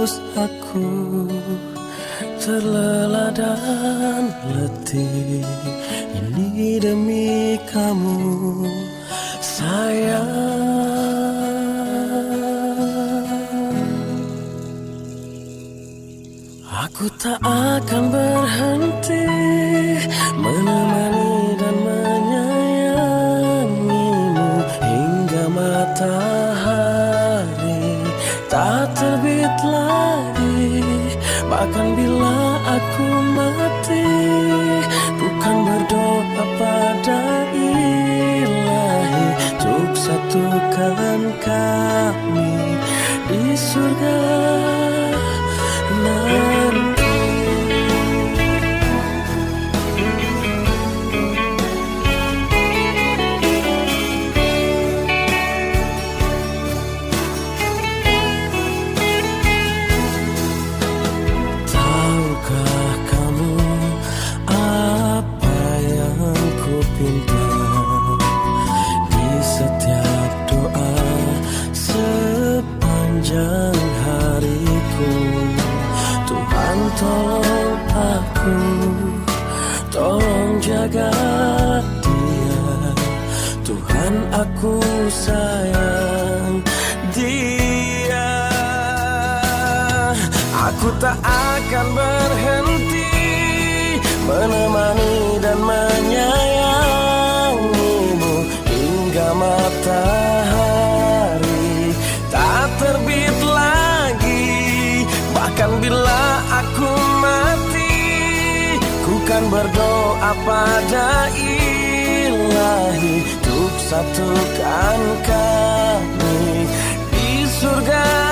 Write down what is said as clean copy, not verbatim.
terus aku terlelap dan letih, ini demi kamu sayang. Aku tak akan berhenti menemani dan menyayangimu hingga matahari tak terbit lagi. Bahkan bila aku mati, bukan berdoa pada Ilahi untuk satukan kami di surga nanti. Tahukah kamu apa yang ku pinta di setiap doa sepanjang hariku? Tuhan tolong aku, tolong jaga dia. Tuhan aku sayang dia. Aku tak akan berhenti menemani dan menyayangimu hingga matahari tak terbit lagi. Bahkan bila aku mati, ku kan berdoa pada Ilahi untuk satukan kami di surga